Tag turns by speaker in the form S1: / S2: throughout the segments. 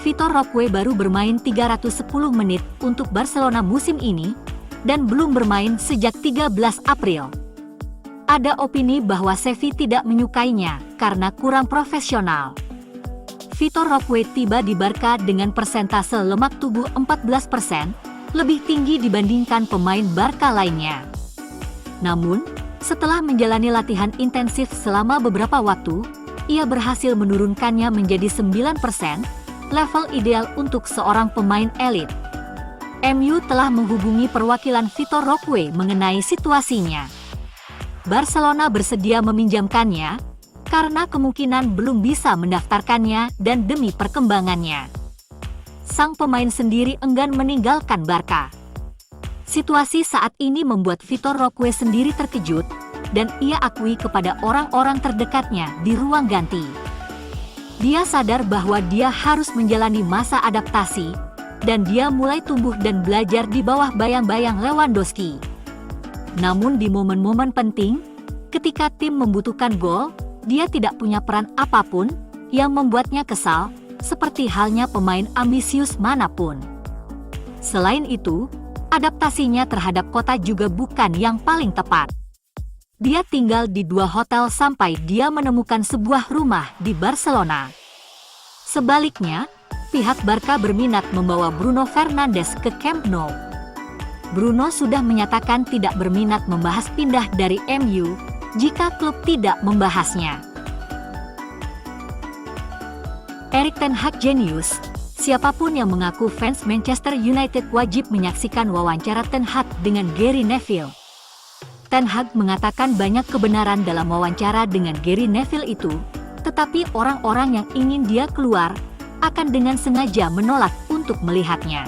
S1: Vitor Roque baru bermain 310 menit untuk Barcelona musim ini, dan belum bermain sejak 13 April. Ada opini bahwa Xavi tidak menyukainya karena kurang profesional. Vitor Roque tiba di Barca dengan persentase lemak tubuh 14%, lebih tinggi dibandingkan pemain Barca lainnya. Namun, setelah menjalani latihan intensif selama beberapa waktu, ia berhasil menurunkannya menjadi 9%, level ideal untuk seorang pemain elit. MU telah menghubungi perwakilan Vitor Roque mengenai situasinya. Barcelona bersedia meminjamkannya, karena kemungkinan belum bisa mendaftarkannya dan demi perkembangannya. Sang pemain sendiri enggan meninggalkan Barca. Situasi saat ini membuat Vitor Roque sendiri terkejut, dan ia akui kepada orang-orang terdekatnya di ruang ganti. Dia sadar bahwa dia harus menjalani masa adaptasi, dan dia mulai tumbuh dan belajar di bawah bayang-bayang Lewandowski. Namun di momen-momen penting, ketika tim membutuhkan gol, dia tidak punya peran apapun, yang membuatnya kesal, seperti halnya pemain ambisius manapun. Selain itu, adaptasinya terhadap kota juga bukan yang paling tepat. Dia tinggal di 2 hotel sampai dia menemukan sebuah rumah di Barcelona. Sebaliknya, pihak Barca berminat membawa Bruno Fernandes ke Camp Nou. Bruno sudah menyatakan tidak berminat membahas pindah dari MU jika klub tidak membahasnya. Erik ten Hag jenius. Siapapun yang mengaku fans Manchester United wajib menyaksikan wawancara Ten Hag dengan Gary Neville. Ten Hag mengatakan banyak kebenaran dalam wawancara dengan Gary Neville itu, tetapi orang-orang yang ingin dia keluar akan dengan sengaja menolak untuk melihatnya.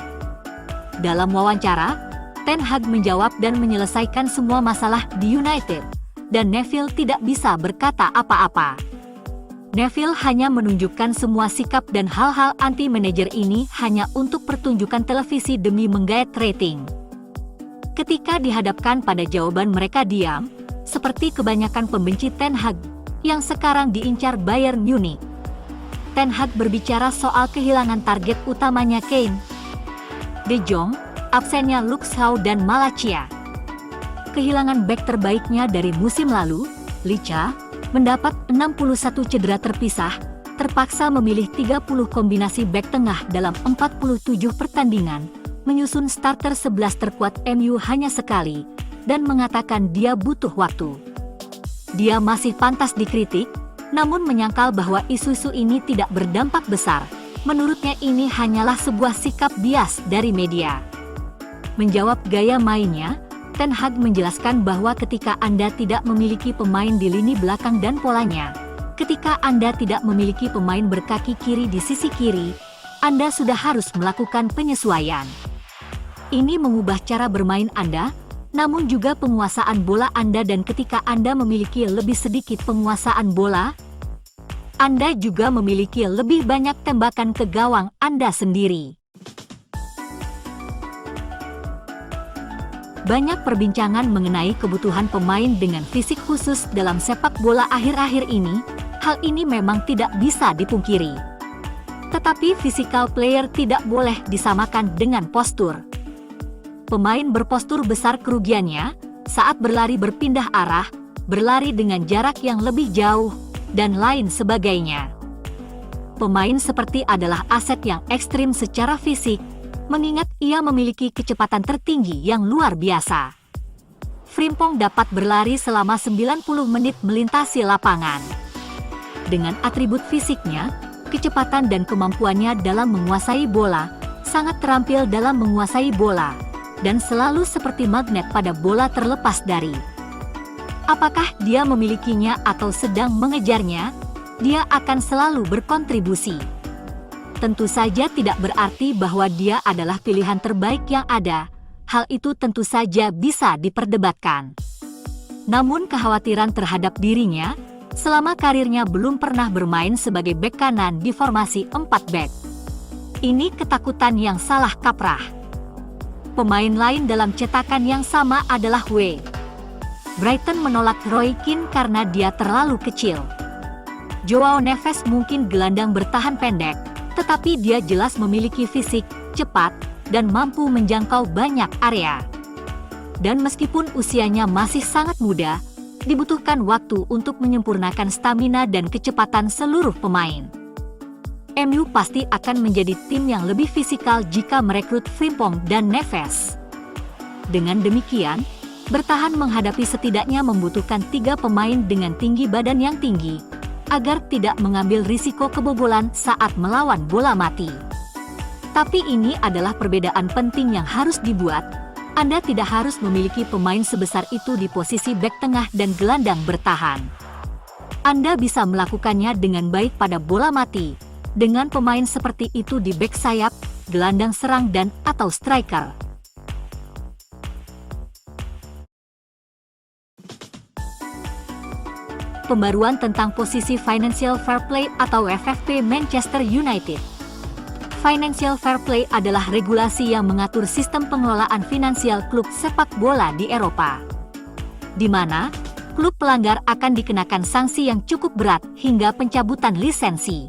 S1: Dalam wawancara, Ten Hag menjawab dan menyelesaikan semua masalah di United, dan Neville tidak bisa berkata apa-apa. Neville hanya menunjukkan semua sikap dan hal-hal anti-manajer ini hanya untuk pertunjukan televisi demi menggait rating. Ketika dihadapkan pada jawaban mereka diam, seperti kebanyakan pembenci Ten Hag yang sekarang diincar Bayern Munich. Ten Hag berbicara soal kehilangan target utamanya Kane, De Jong, absennya Luke Shaw dan Malacia. Kehilangan bek terbaiknya dari musim lalu, Licha, mendapat 61 cedera terpisah, terpaksa memilih 30 kombinasi bek tengah dalam 47 pertandingan, menyusun starter 11 terkuat MU hanya sekali, dan mengatakan dia butuh waktu. Dia masih pantas dikritik, namun menyangkal bahwa isu-isu ini tidak berdampak besar. Menurutnya ini hanyalah sebuah sikap bias dari media. Menjawab gaya mainnya, Ten Hag menjelaskan bahwa ketika Anda tidak memiliki pemain di lini belakang dan polanya, ketika Anda tidak memiliki pemain berkaki kiri di sisi kiri, Anda sudah harus melakukan penyesuaian. Ini mengubah cara bermain Anda, namun juga penguasaan bola Anda, dan ketika Anda memiliki lebih sedikit penguasaan bola, Anda juga memiliki lebih banyak tembakan ke gawang Anda sendiri. Banyak perbincangan mengenai kebutuhan pemain dengan fisik khusus dalam sepak bola akhir-akhir ini. Hal ini memang tidak bisa dipungkiri. Tetapi physical player tidak boleh disamakan dengan postur. Pemain berpostur besar kerugiannya saat berlari berpindah arah, berlari dengan jarak yang lebih jauh, dan lain sebagainya. Pemain seperti adalah aset yang ekstrim secara fisik, mengingat ia memiliki kecepatan tertinggi yang luar biasa. Frimpong dapat berlari selama 90 menit melintasi lapangan. Dengan atribut fisiknya, kecepatan dan kemampuannya dalam menguasai bola, sangat terampil dalam menguasai bola, dan selalu seperti magnet pada bola terlepas dari. Apakah dia memilikinya atau sedang mengejarnya, dia akan selalu berkontribusi. Tentu saja tidak berarti bahwa dia adalah pilihan terbaik yang ada. Hal itu tentu saja bisa diperdebatkan. Namun kekhawatiran terhadap dirinya, selama karirnya belum pernah bermain sebagai bek kanan di formasi 4 bek. Ini ketakutan yang salah kaprah. Pemain lain dalam cetakan yang sama adalah W. Brighton menolak Roy Keane karena dia terlalu kecil. Joao Neves mungkin gelandang bertahan pendek, Tetapi dia jelas memiliki fisik, cepat, dan mampu menjangkau banyak area. Dan meskipun usianya masih sangat muda, dibutuhkan waktu untuk menyempurnakan stamina dan kecepatan seluruh pemain. MU pasti akan menjadi tim yang lebih fisikal jika merekrut Frimpong dan Neves. Dengan demikian, bertahan menghadapi setidaknya membutuhkan 3 pemain dengan tinggi badan yang tinggi, agar tidak mengambil risiko kebobolan saat melawan bola mati. Tapi ini adalah perbedaan penting yang harus dibuat. Anda tidak harus memiliki pemain sebesar itu di posisi bek tengah dan gelandang bertahan. Anda bisa melakukannya dengan baik pada bola mati, dengan pemain seperti itu di bek sayap, gelandang serang dan atau striker. Pembaruan tentang posisi Financial Fair Play atau FFP Manchester United. Financial Fair Play adalah regulasi yang mengatur sistem pengelolaan finansial klub sepak bola di Eropa, di mana klub pelanggar akan dikenakan sanksi yang cukup berat hingga pencabutan lisensi.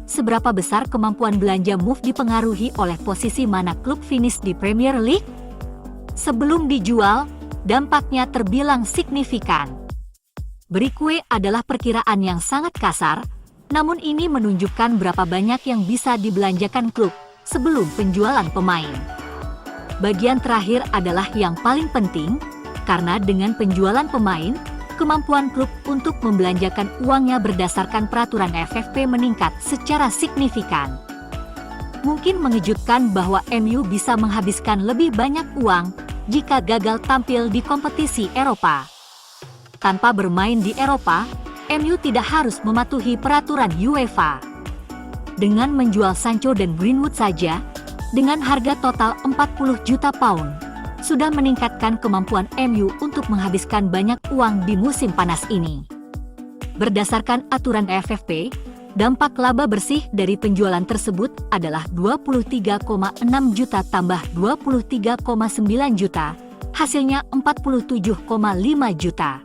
S1: Seberapa besar kemampuan belanja MUF dipengaruhi oleh posisi mana klub finish di Premier League? Sebelum dijual, dampaknya terbilang signifikan. Berikut adalah perkiraan yang sangat kasar, namun ini menunjukkan berapa banyak yang bisa dibelanjakan klub sebelum penjualan pemain. Bagian terakhir adalah yang paling penting, karena dengan penjualan pemain, kemampuan klub untuk membelanjakan uangnya berdasarkan peraturan FFP meningkat secara signifikan. Mungkin mengejutkan bahwa MU bisa menghabiskan lebih banyak uang jika gagal tampil di kompetisi Eropa. Tanpa bermain di Eropa, MU tidak harus mematuhi peraturan UEFA. Dengan menjual Sancho dan Greenwood saja, dengan harga total 40 juta pound, sudah meningkatkan kemampuan MU untuk menghabiskan banyak uang di musim panas ini. Berdasarkan aturan FFP, dampak laba bersih dari penjualan tersebut adalah 23,6 juta tambah 23,9 juta, hasilnya 47,5 juta.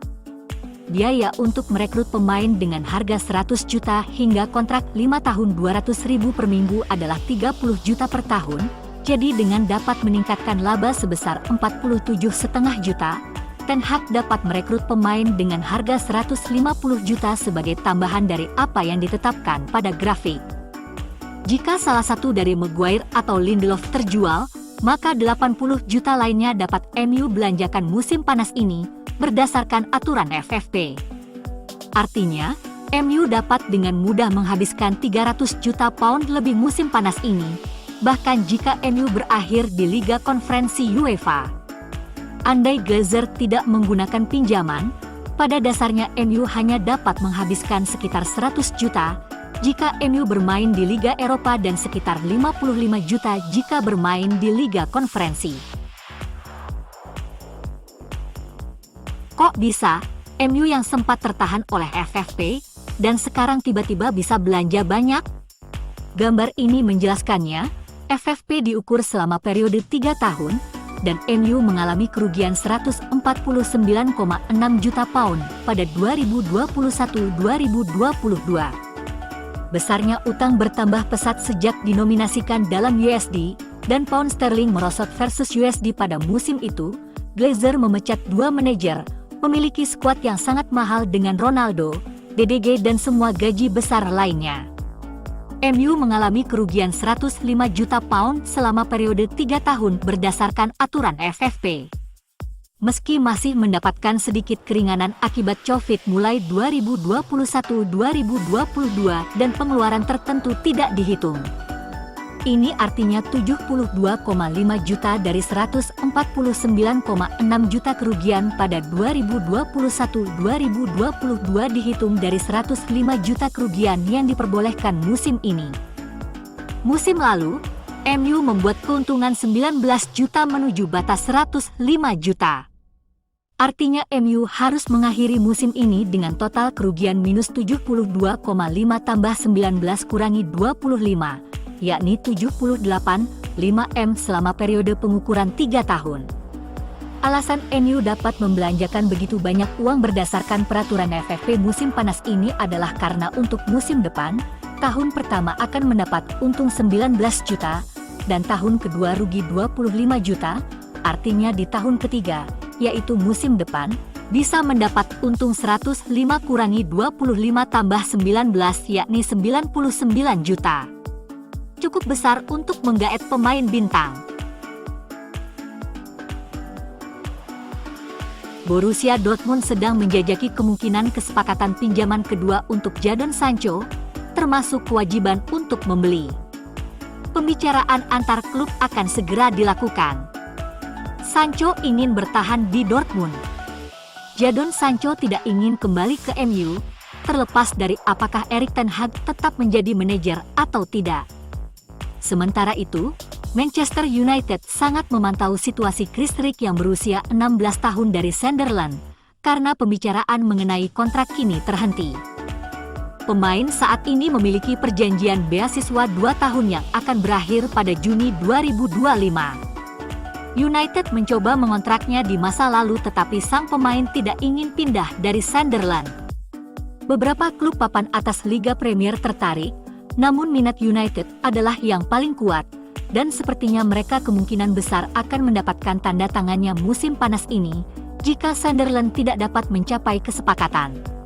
S1: Biaya untuk merekrut pemain dengan harga 100 juta hingga kontrak 5 tahun 200.000 per minggu adalah 30 juta per tahun, jadi dengan dapat meningkatkan laba sebesar 47,5 juta, Ten Hag dapat merekrut pemain dengan harga 150 juta sebagai tambahan dari apa yang ditetapkan pada grafik. Jika salah satu dari Maguire atau Lindelof terjual, maka 80 juta lainnya dapat MU belanjakan musim panas ini, berdasarkan aturan FFP. Artinya, MU dapat dengan mudah menghabiskan 300 juta pound lebih musim panas ini, bahkan jika MU berakhir di Liga Konferensi UEFA. Andai Glazer tidak menggunakan pinjaman, pada dasarnya MU hanya dapat menghabiskan sekitar 100 juta jika MU bermain di Liga Eropa dan sekitar 55 juta jika bermain di Liga Konferensi. Kok bisa, MU yang sempat tertahan oleh FFP, dan sekarang tiba-tiba bisa belanja banyak? Gambar ini menjelaskannya, FFP diukur selama periode 3 tahun, dan MU mengalami kerugian 149,6 juta pound pada 2021-2022. Besarnya utang bertambah pesat sejak dinominasikan dalam USD, dan pound sterling merosot versus USD pada musim itu. Glazer memecat 2 manajer, memiliki skuad yang sangat mahal dengan Ronaldo, DDG dan semua gaji besar lainnya. MU mengalami kerugian 105 juta pound selama periode 3 tahun berdasarkan aturan FFP. Meski masih mendapatkan sedikit keringanan akibat COVID mulai 2021-2022 dan pengeluaran tertentu tidak dihitung. Ini artinya 72,5 juta dari 149,6 juta kerugian pada 2021-2022 dihitung dari 105 juta kerugian yang diperbolehkan musim ini. Musim lalu, MU membuat keuntungan 19 juta menuju batas 105 juta. Artinya MU harus mengakhiri musim ini dengan total kerugian minus 72,5 tambah 19 kurangi 25. Yakni 78,5 M selama periode pengukuran 3 tahun. Alasan MU dapat membelanjakan begitu banyak uang berdasarkan peraturan FFP musim panas ini adalah karena untuk musim depan, tahun pertama akan mendapat untung 19 juta, dan tahun kedua rugi 25 juta, artinya di tahun ketiga, yaitu musim depan, bisa mendapat untung 105 kurangi 25 tambah 19 yakni 99 juta. Cukup besar untuk menggaet pemain bintang. Borussia Dortmund sedang menjajaki kemungkinan kesepakatan pinjaman kedua untuk Jadon Sancho, termasuk kewajiban untuk membeli. Pembicaraan antar klub akan segera dilakukan. Sancho ingin bertahan di Dortmund. Jadon Sancho tidak ingin kembali ke MU, terlepas dari apakah Erik ten Hag tetap menjadi manajer atau tidak. Sementara itu, Manchester United sangat memantau situasi Chris Rick yang berusia 16 tahun dari Sunderland, karena pembicaraan mengenai kontrak kini terhenti. Pemain saat ini memiliki perjanjian beasiswa 2 tahun yang akan berakhir pada Juni 2025. United mencoba mengontraknya di masa lalu tetapi sang pemain tidak ingin pindah dari Sunderland. Beberapa klub papan atas Liga Premier tertarik, namun minat United adalah yang paling kuat, dan sepertinya mereka kemungkinan besar akan mendapatkan tanda tangannya musim panas ini, jika Sunderland tidak dapat mencapai kesepakatan.